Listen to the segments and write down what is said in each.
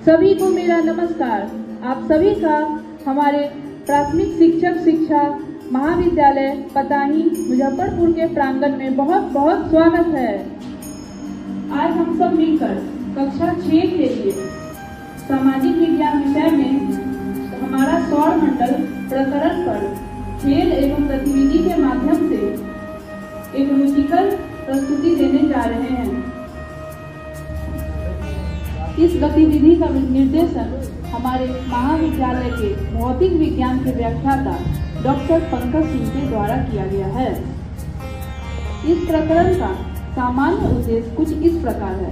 सभी को मेरा नमस्कार। आप सभी का हमारे प्राथमिक शिक्षक शिक्षा महाविद्यालय पताही मुजफ्फरपुर के प्रांगण में बहुत बहुत स्वागत है। आज हम सब मिलकर कक्षा 6 के लिए सामाजिक विज्ञान विषय में हमारा सौर मंडल प्रकरण पर खेल एवं गतिविधि के माध्यम से एक म्यूजिकल प्रस्तुति देने जा रहे हैं। इस गतिविधि का निर्देशन हमारे महाविद्यालय के भौतिक विज्ञान के व्याख्याता डॉक्टर पंकज सिंह के द्वारा किया गया है। इस प्रकरण का सामान्य उद्देश्य कुछ इस प्रकार है।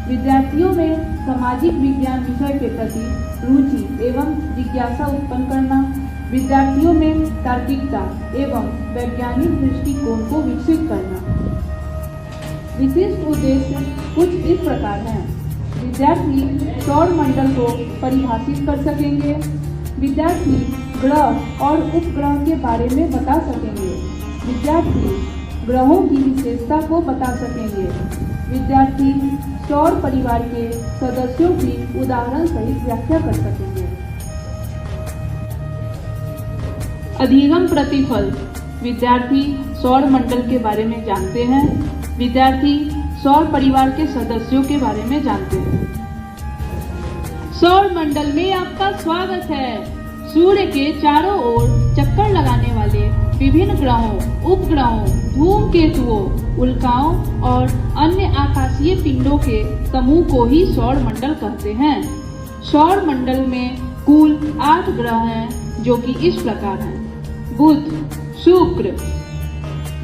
विद्यार्थियों में सामाजिक विज्ञान विषय के प्रति रुचि एवं जिज्ञासा उत्पन्न करना, विद्यार्थियों में तार्किकता एवं वैज्ञानिक दृष्टिकोण को विकसित करना। विशिष्ट उद्देश्य कुछ इस प्रकार हैं। विद्यार्थी सौर मंडल को परिभाषित कर सकेंगे, विद्यार्थी ग्रह और उपग्रह के बारे में बता सकेंगे, विद्यार्थी ग्रहों की विशेषता को बता सकेंगे, विद्यार्थी सौर परिवार के सदस्यों की उदाहरण सहित व्याख्या कर सकेंगे। अधिगम प्रतिफल, विद्यार्थी सौर मंडल के बारे में जानते हैं, विद्यार्थी सौर परिवार के सदस्यों के बारे में जानते हैं। सौर मंडल में आपका स्वागत है। सूर्य के चारों ओर चक्कर लगाने वाले विभिन्न ग्रहों, उपग्रहों, धूमकेतुओं, उल्काओं और अन्य आकाशीय पिंडों के समूह को ही सौर मंडल कहते हैं। सौर मंडल में कुल 8 ग्रह हैं, जो कि इस प्रकार हैं: बुध, शुक्र,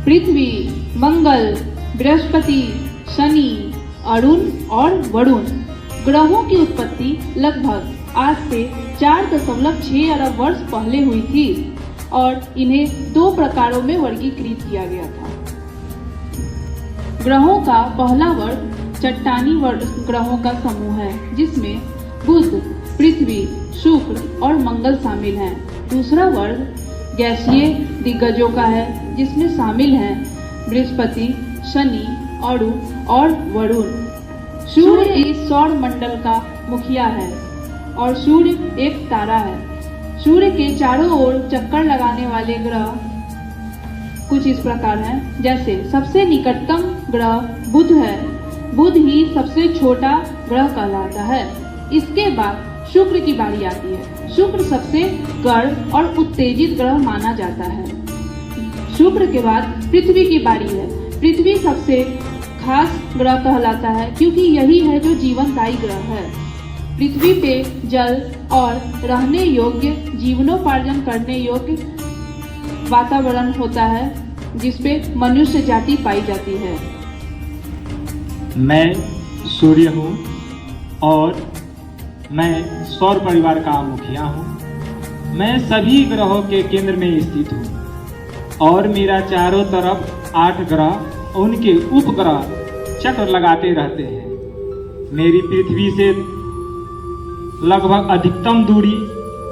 पृथ्वी, मंगल, बृहस्पति, शनि, अरुण और वरुण। ग्रहों की उत्पत्ति लगभग आज से 4.6 अरब वर्ष पहले हुई थी और इन्हें 2 प्रकारों में वर्गीकृत किया गया था। ग्रहों का पहला वर्ग चट्टानी ग्रहों का समूह है, जिसमें बुध, पृथ्वी, शुक्र और मंगल शामिल हैं। दूसरा वर्ग गैसीय दिग्गजों का है, जिसमें शामिल हैं बृहस्पति, शनि, अरुण और वरुण। सूर्य इस सौर मंडल का मुखिया है और सूर्य एक तारा है। सूर्य के चारों ओर चक्कर लगाने वाले ग्रह कुछ इस प्रकार हैं, जैसे सबसे निकटतम ग्रह बुध है। बुध ही सबसे छोटा ग्रह कहलाता है। इसके बाद शुक्र की बारी आती है। शुक्र सबसे गर्म और उत्तेजित ग्रह माना जाता है। शुक्र के बाद पृथ्वी की बारी है। पृथ्वी सबसे खास ग्रह कहलाता है, क्योंकि यही है जो जीवनदायी ग्रह है। पृथ्वी पे जल और रहने योग्य, जीवनोपार्जन करने योग्य वातावरण होता है, जिसपे मनुष्य जाति पाई जाती है। मैं सूर्य हूँ और मैं सौर परिवार का मुखिया हूँ। मैं सभी ग्रहों के केंद्र में स्थित हूँ और मेरा चारों तरफ 8 ग्रह उनके उपग्रह चक्कर लगाते रहते हैं। मेरी पृथ्वी से लगभग अधिकतम दूरी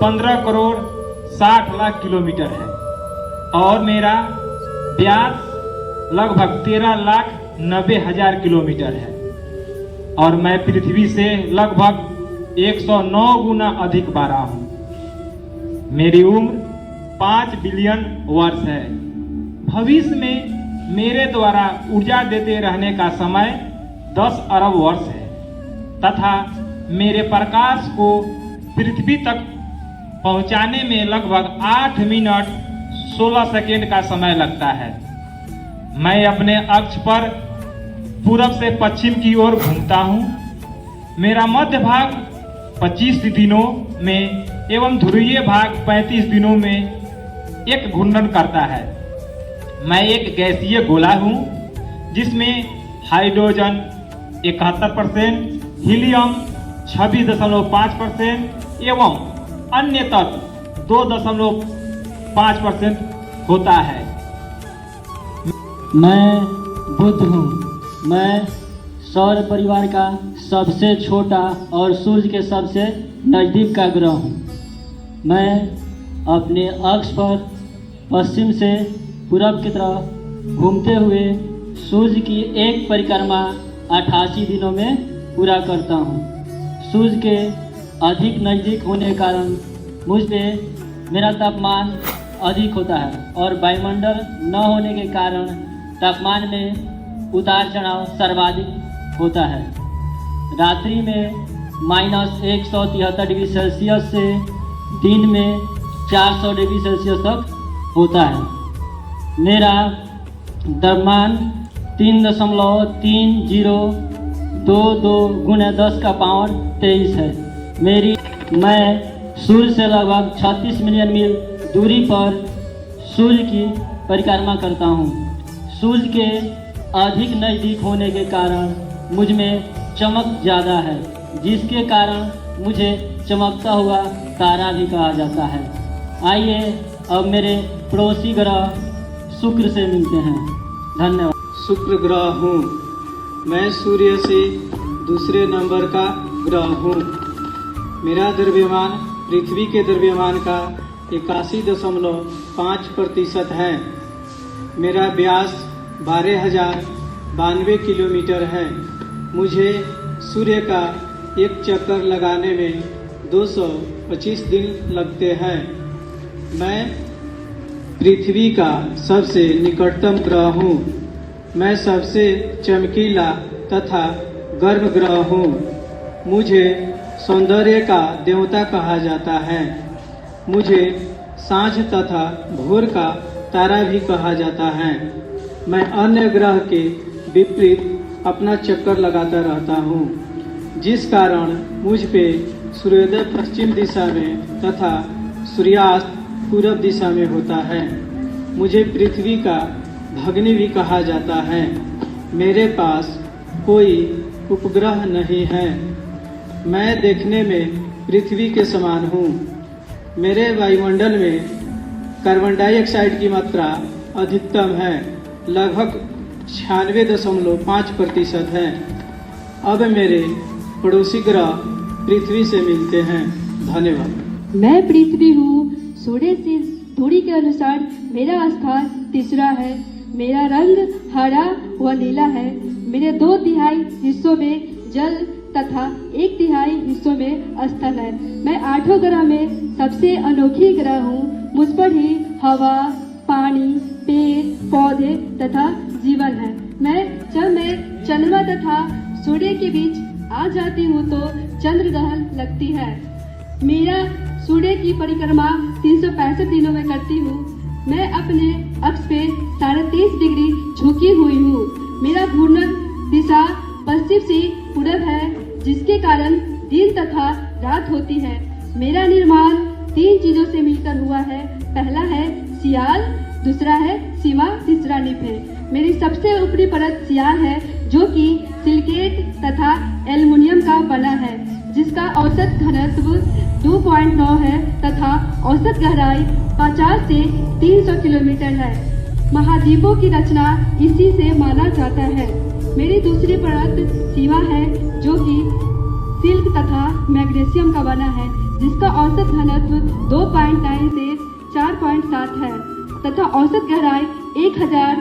15 करोड़ 60 लाख किलोमीटर है और मेरा व्यास लगभग 13 लाख 90 हजार किलोमीटर है और मैं पृथ्वी से लगभग 109 गुना अधिक बड़ा हूँ। मेरी उम्र 5 बिलियन वर्ष है। भविष्य में मेरे द्वारा ऊर्जा देते रहने का समय 10 अरब वर्ष है तथा मेरे प्रकाश को पृथ्वी तक पहुंचाने में लगभग 8 मिनट 16 सेकेंड का समय लगता है। मैं अपने अक्ष पर पूरब से पश्चिम की ओर घूमता हूं। मेरा मध्य भाग 25 दिनों में एवं ध्रुवीय भाग 35 दिनों में एक घूर्णन करता है। मैं एक गैसीय गोला हूँ, जिसमें हाइड्रोजन 71%, हीलियम 26.5% एवं अन्य तत्व 2.5% होता है। मैं बुध हूँ। मैं सौर परिवार का सबसे छोटा और सूर्य के सबसे नज़दीक का ग्रह हूँ। मैं अपने अक्ष पर पश्चिम से पूरब की तरफ घूमते हुए सूर्य की एक परिक्रमा 88 दिनों में पूरा करता हूँ। सूर्य के अधिक नज़दीक होने के कारण मुझ पे मेरा तापमान अधिक होता है और वायुमंडल न होने के कारण तापमान में उतार चढ़ाव सर्वाधिक होता है। रात्रि में -173 डिग्री सेल्सियस से दिन में 400 डिग्री सेल्सियस तक होता है। मेरा द्रव्यमान 3.3022 है। मैं सूर्य से लगभग 36 मिलियन मील दूरी पर सूर्य की परिक्रमा करता हूँ। सूर्य के अधिक नज़दीक होने के कारण मुझ में चमक ज़्यादा है, जिसके कारण मुझे चमकता हुआ तारा भी कहा जाता है। आइए अब मेरे पड़ोसी ग्रह शुक्र से मिलते हैं। धन्यवाद। शुक्र ग्रह हूँ। मैं सूर्य से दूसरे नंबर का ग्रह हूँ। मेरा द्रव्यमान पृथ्वी के द्रव्यमान का 81.5% है। मेरा व्यास 12,092 किलोमीटर है। मुझे सूर्य का एक चक्कर लगाने में 225 दिन लगते हैं। मैं पृथ्वी का सबसे निकटतम ग्रह हूँ। मैं सबसे चमकीला तथा गर्म ग्रह हूँ। मुझे सौंदर्य का देवता कहा जाता है। मुझे सांझ तथा भोर का तारा भी कहा जाता है। मैं अन्य ग्रह के विपरीत अपना चक्कर लगाता रहता हूँ, जिस कारण मुझ पे सूर्योदय पश्चिम दिशा में तथा सूर्यास्त पूरब दिशा में होता है। मुझे पृथ्वी का भग्नी भी कहा जाता है। मेरे पास कोई उपग्रह नहीं है। मैं देखने में पृथ्वी के समान हूँ। मेरे वायुमंडल में कार्बन डाइऑक्साइड की मात्रा अधिकतम है, लगभग 96.5% है। अब मेरे पड़ोसी ग्रह पृथ्वी से मिलते हैं। धन्यवाद। मैं पृथ्वी हूँ। सूर्य से दूरी के अनुसार मेरा स्थान तीसरा है। मेरा रंग हरा व नीला है। मेरे 2/3 हिस्सों में जल तथा 1/3 हिस्सों में स्थल है। मैं 8 ग्रह में सबसे अनोखी ग्रह हूँ। मुझ पर ही हवा, पानी, पेड़, पौधे तथा जीवन है। जब मैं चंद्रमा तथा सूर्य के बीच आ जाती हूँ तो चंद्र ग्रहण लगती है। मेरा सूर्य की परिक्रमा 365 दिनों में करती हूँ। मैं अपने अक्ष पे 23.5 डिग्री झुकी हुई हूँ। मेरा घूर्णन दिशा पश्चिम से पूरब है, जिसके कारण दिन तथा रात होती है। मेरा निर्माण 3 चीजों से मिलकर हुआ है। पहला है सियाल, दूसरा है सीमा, तीसरा निप है। मेरी सबसे ऊपरी परत सियाल है, जो कि सिलिकेट तथा एल्युमिनियम का बना है, जिसका औसत घनत्व 2.9 है तथा औसत गहराई 50 से 300 किलोमीटर है। महाद्वीपों की रचना इसी से माना जाता है। मेरी दूसरी परत सीमा है, जो कि सिल्क तथा मैग्नीशियम का बना है, जिसका औसत घनत्व 2.9 से 4.7 है तथा औसत गहराई 1000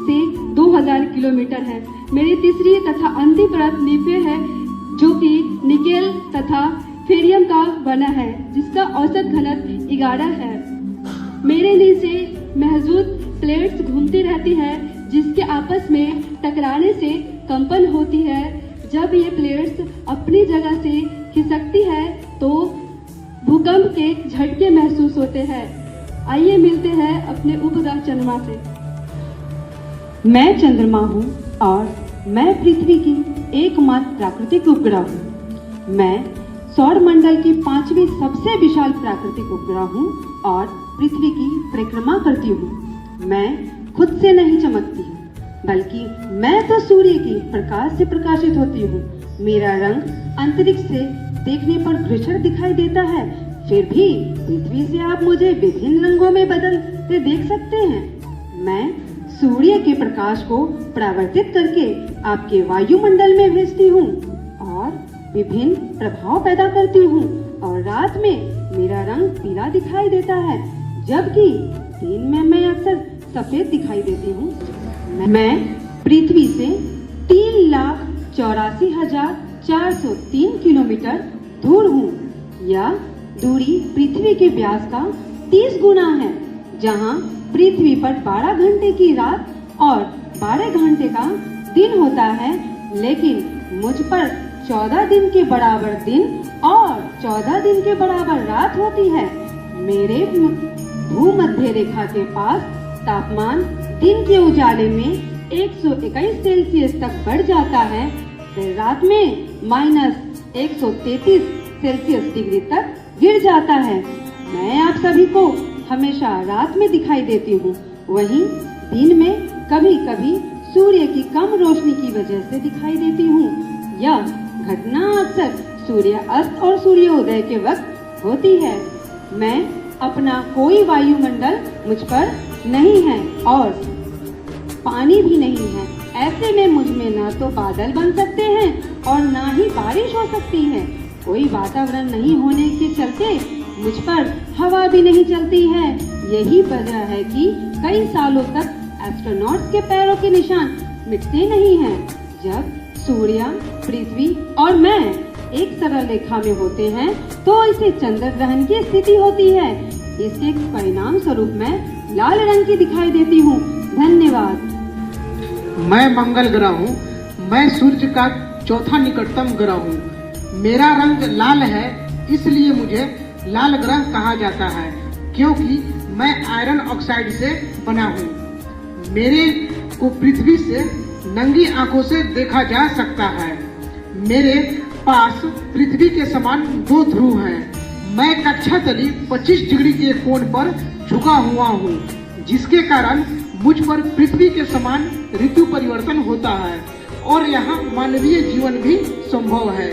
से 2000 किलोमीटर है। मेरी तीसरी तथा अंतिम परत निपे है, जो कि निकेल तथा फेरियम का बना है, जिसका औसत घनत्व 11 है। मेरे नीचे महजूद प्लेट्स घूमती रहती है, जिसके आपस में टकराने से कंपन होती है। जब ये प्लेट्स अपनी जगह से खिसकती है तो भूकंप के झटके महसूस होते हैं। आइए मिलते हैं अपने उपग्रह चंद्रमा से। मैं चंद्रमा हूँ और मैं पृथ्वी की एकमात्र प्राकृतिक उपग्रह हूँ। मैं सौर मंडल की 5वीं सबसे विशाल प्राकृतिक उपग्रह हूँ और पृथ्वी की परिक्रमा करती हूँ। मैं खुद से नहीं चमकती हूँ, बल्कि मैं तो सूर्य के प्रकाश से प्रकाशित होती हूँ। मेरा रंग अंतरिक्ष से देखने पर धूसर दिखाई देता है, फिर भी पृथ्वी से आप मुझे विभिन्न रंगों में बदलते देख सकते हैं। मैं सूर्य के प्रकाश को परावर्तित करके आपके वायुमंडल में भेजती हूँ और विभिन्न प्रभाव पैदा करती हूँ, और रात में मेरा रंग पीला दिखाई देता है, जबकि दिन में मैं अक्सर सफेद दिखाई देती हूँ। मैं पृथ्वी से 3,84,403 किलोमीटर दूर हूँ। यह दूरी पृथ्वी के व्यास का 30 गुना है। जहाँ पृथ्वी पर 12 घंटे की रात और 12 घंटे का दिन होता है, लेकिन मुझ पर 14 दिन के बराबर दिन और 14 दिन के बराबर रात होती है। मेरे भूमध्य रेखा के पास तापमान दिन के उजाले में 121 सेल्सियस तक बढ़ जाता है, फिर रात में -133 सेल्सियस डिग्री तक गिर जाता है। मैं आप सभी को हमेशा रात में दिखाई देती हूँ, वहीं दिन में कभी कभी सूर्य की कम रोशनी की वजह से दिखाई देती हूँ। यह घटना अक्सर सूर्य अस्त और सूर्योदय के वक्त होती है। मैं अपना कोई वायुमंडल मुझ पर नहीं है और पानी भी नहीं है। ऐसे में मुझ में न तो बादल बन सकते हैं और न ही बारिश हो सकती है। कोई वातावरण नहीं होने के चलते मुझ पर हवा भी नहीं चलती है। यही वजह है कि कई सालों तक एस्ट्रोनॉट्स के पैरों के निशान मिटते नहीं हैं। जब सूर्य, पृथ्वी और मैं एक सरल रेखा में होते हैं तो इसे चंद्र ग्रहण की स्थिति होती है। इसके परिणाम स्वरूप मैं लाल रंग की दिखाई देती हूँ। धन्यवाद। मैं मंगल ग्रह हूँ। मैं सूर्य का चौथा निकटतम ग्रह हूँ। मेरा रंग लाल है, इसलिए मुझे लाल ग्रह कहा जाता है, क्योंकि मैं आयरन ऑक्साइड से बना हूँ। मेरे को पृथ्वी से नंगी आंखों से देखा जा सकता है। मेरे पास पृथ्वी के समान 2 ध्रुव हैं। मैं कक्षा तली 25 डिग्री के कोण पर झुका हुआ हूँ, जिसके कारण मुझ पर पृथ्वी के समान ऋतु परिवर्तन होता है और यहाँ मानवीय जीवन भी संभव है।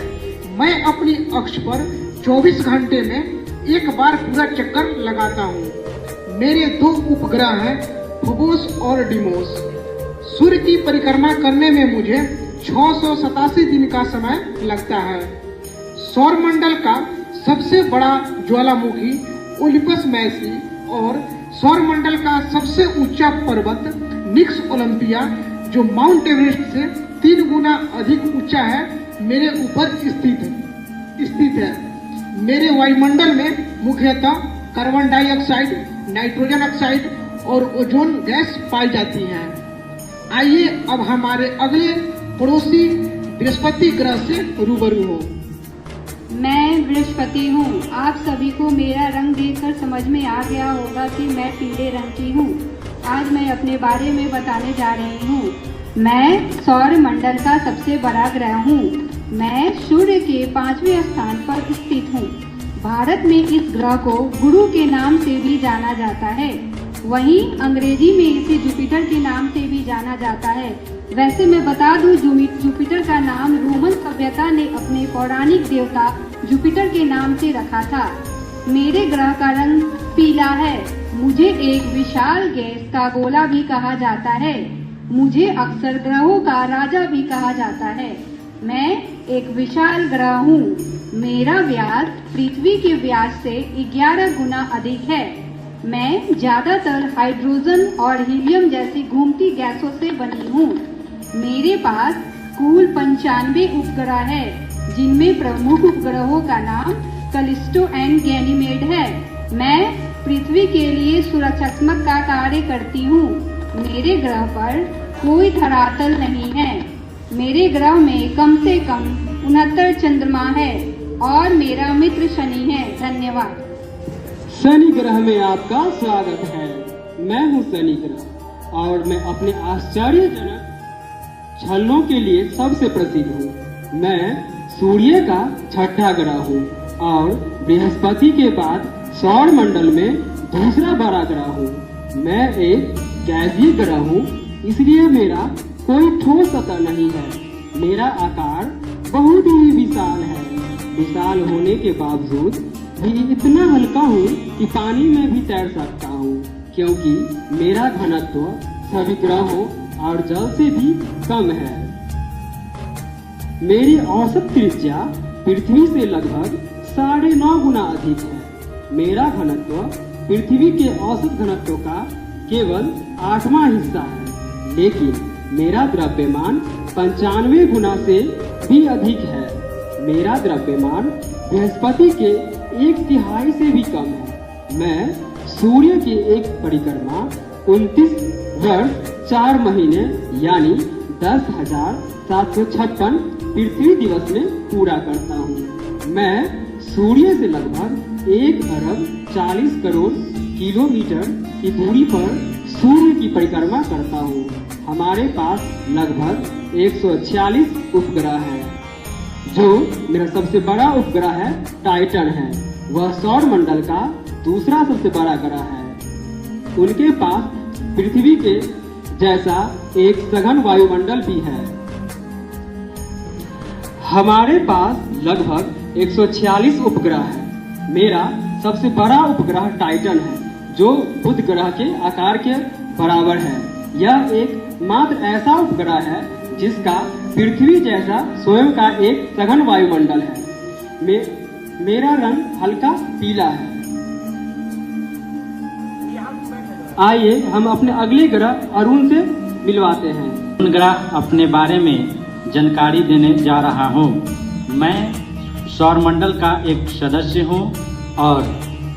मैं अपनी अक्ष पर 24 घंटे में एक बार पूरा चक्कर लगाता हूँ। मेरे 2 उपग्रह हैं, फोबोस और डिमोस। सूर्य की परिक्रमा करने में मुझे 687 दिन का समय लगता है। सौरमंडल का सबसे बड़ा ज्वालामुखी ओलिपस मैसी और सौरमंडल का सबसे ऊंचा पर्वत निक्स ओलंपिया, जो माउंट एवरेस्ट से 3 गुना अधिक ऊंचा है, मेरे ऊपर स्थित है। मेरे वायुमंडल में मुख्यतः कार्बन डाइऑक्साइड, नाइट्रोजन ऑक्साइड और ओजोन गैस पाई जाती है। आइए अब हमारे अगले पड़ोसी बृहस्पति ग्रह से रूबरू हो। मैं बृहस्पति हूँ। आप सभी को मेरा रंग देखकर समझ में आ गया होगा कि मैं पीले रंग की हूँ। आज मैं अपने बारे में बताने जा रही हूँ। मैं सौर मंडल का सबसे बड़ा ग्रह हूँ। मैं सूर्य के 5वें स्थान पर स्थित हूँ। भारत में इस ग्रह को गुरु के नाम से भी जाना जाता है। वहीं अंग्रेजी में इसे जुपिटर के नाम से भी जाना जाता है। वैसे मैं बता दूं, जुपिटर का नाम रोमन सभ्यता ने अपने पौराणिक देवता जुपिटर के नाम से रखा था। मेरे ग्रह का रंग पीला है। मुझे एक विशाल गैस का गोला भी कहा जाता है। मुझे अक्सर ग्रहों का राजा भी कहा जाता है। मैं एक विशाल ग्रह हूँ। मेरा व्यास पृथ्वी के व्यास से 11 गुना अधिक है। मैं ज्यादातर हाइड्रोजन और हीलियम जैसी घूमती गैसों से बनी हूँ। मेरे पास कुल 95 उपग्रह है, जिनमें प्रमुख उपग्रहों का नाम कैलिस्टो एंड गैनीमेड है। मैं पृथ्वी के लिए सुरक्षात्मक का कार्य करती हूँ। मेरे ग्रह पर कोई धरातल नहीं है। मेरे ग्रह में कम से कम 69 चंद्रमा है और मेरा मित्र शनि है। धन्यवाद। शनि ग्रह में आपका स्वागत है। मैं हूँ शनि ग्रह और मैं अपने आश्चर्यजनक छल्लों के लिए सबसे प्रसिद्ध हूँ। मैं सूर्य का 6ठा ग्रह हूँ और बृहस्पति के बाद सौर मंडल में दूसरा बड़ा ग्रह हूँ। मैं एक गैसीय ग्रह हूँ, इसलिए मेरा कोई ठोस सतह नहीं है। मेरा आकार बहुत ही विशाल है। विशाल होने के बावजूद भी इतना हल्का हूँ कि पानी में भी तैर सकता हूँ, क्योंकि मेरा घनत्व सभी ग्रहों और जल से भी कम है। मेरी औसत त्रिज्या पृथ्वी से लगभग 9.5 गुना अधिक है। मेरा घनत्व पृथ्वी के औसत घनत्व का केवल 8वां हिस्सा है, लेकिन मेरा द्रव्यमान 95 गुना से भी अधिक है। मेरा द्रव्यमान बृहस्पति के 1/3 से भी कम है। मैं सूर्य की एक परिक्रमा 29 वर्ष 4 महीने यानी 10,756 पृथ्वी दिवस में पूरा करता हूँ। मैं सूर्य से लगभग 1 अरब 40 करोड़ किलोमीटर की दूरी पर सूर्य की परिक्रमा करता हूँ। हमारे पास लगभग 146 उपग्रह हैं। जो मेरा सबसे बड़ा उपग्रह है टाइटन है। वह सौर मंडल का दूसरा सबसे बड़ा ग्रह है। उनके पास पृथ्वी के जैसा एक सघन वायुमंडल भी है। हमारे पास लगभग 146 उपग्रह है। मेरा सबसे बड़ा उपग्रह टाइटन है जो बुध ग्रह के आकार के बराबर है। यह एक मात्र ऐसा उपग्रह है जिसका पृथ्वी जैसा स्वयं का एक सघन वायुमंडल है। मेरा रंग हल्का पीला है। आइए हम अपने अगले ग्रह अरुण से मिलवाते हैं। ग्रह अपने बारे में जानकारी देने जा रहा हूँ। मैं सौरमंडल का एक सदस्य हूँ और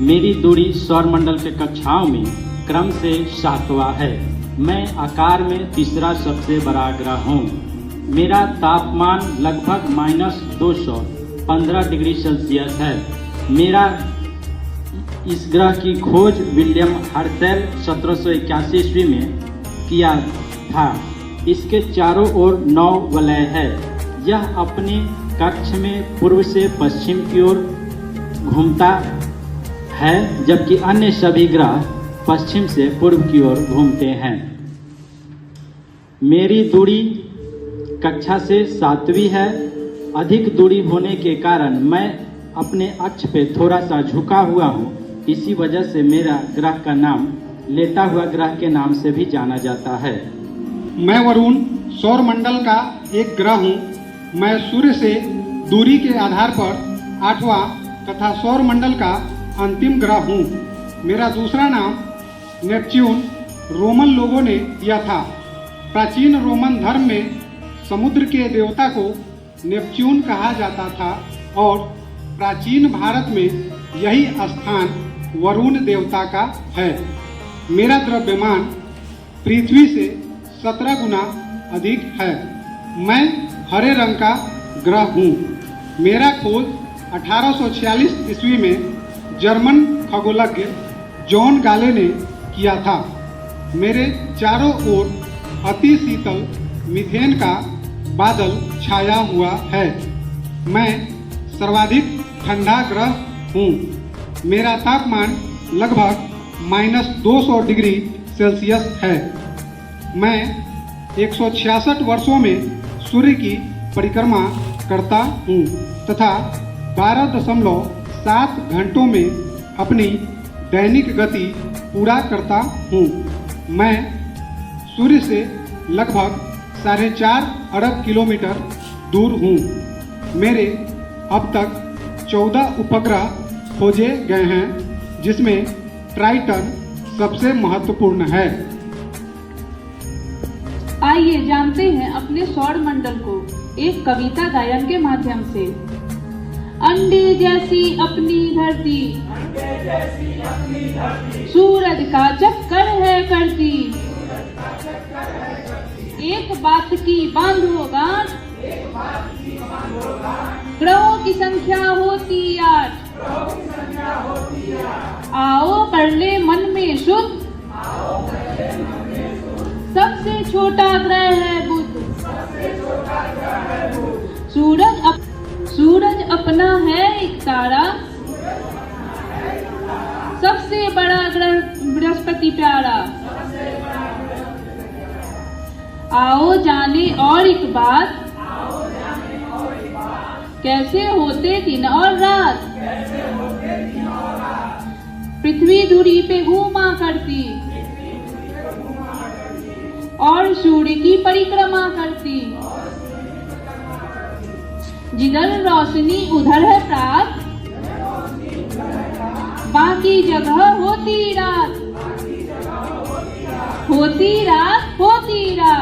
मेरी दूरी सौरमंडल के कक्षाओं में क्रम से 7वां है। मैं आकार में तीसरा सबसे बड़ा ग्रह हूँ। मेरा तापमान लगभग -215 डिग्री सेल्सियस है। मेरा इस ग्रह की खोज विलियम हर्शेल 1781 ईस्वी में किया था। इसके चारों ओर 9 वलय है। यह अपने कक्ष में पूर्व से पश्चिम की ओर घूमता है जबकि अन्य सभी ग्रह पश्चिम से पूर्व की ओर घूमते हैं। मेरी दूरी कक्षा से 7वीं है। अधिक दूरी होने के कारण मैं अपने अक्ष पे थोड़ा सा झुका हुआ हूँ। इसी वजह से मेरा ग्रह का नाम लेटा हुआ ग्रह के नाम से भी जाना जाता है। मैं वरुण सौरमंडल का एक ग्रह हूँ। मैं सूर्य से दूरी के आधार पर 8वां तथा सौरमंडल का अंतिम ग्रह हूँ। मेरा दूसरा नाम नेपच्यून रोमन लोगों ने दिया था। प्राचीन रोमन धर्म में समुद्र के देवता को नेपच्यून कहा जाता था और प्राचीन भारत में यही स्थान वरुण देवता का है। मेरा द्रव्यमान पृथ्वी से 17 गुना अधिक है। मैं हरे रंग का ग्रह हूँ। मेरा खोज 1846 ईस्वी में जर्मन खगोलज्ञ जॉन गाले ने किया था। मेरे चारों ओर अति शीतल मीथेन का बादल छाया हुआ है। मैं सर्वाधिक ठंडा ग्रह हूँ। मेरा तापमान लगभग -200 डिग्री सेल्सियस है। मैं 166 वर्षों में सूर्य की परिक्रमा करता हूँ तथा 12.7 घंटों में अपनी दैनिक गति पूरा करता हूँ। मैं सूर्य से लगभग 4.5 अरब किलोमीटर दूर हूँ। मेरे अब तक 14 उपग्रह खोजे गए हैं जिसमें ट्राइटन सबसे महत्वपूर्ण है। आइए जानते हैं अपने सौर मंडल को एक कविता गायन के माध्यम से। अंडे जैसी अपनी धरती, सूरज का चक्कर है करती, एक बात की बांधो गांठ, ग्रहों की संख्या होती 8, आओ कर ले मन में शुद्ध, सबसे छोटा ग्रह है बुध, सूरज अपना है एक तारा, सबसे बड़ा ग्रह बृहस्पति प्यारा। आओ जाने और एक बात, कैसे होते दिन और रात, पृथ्वी धुरी पे घूमा करती और सूर्य की परिक्रमा करती, जिधर रोशनी उधर है प्रात, बाकी जगह होती रात, होती रात, होती रात।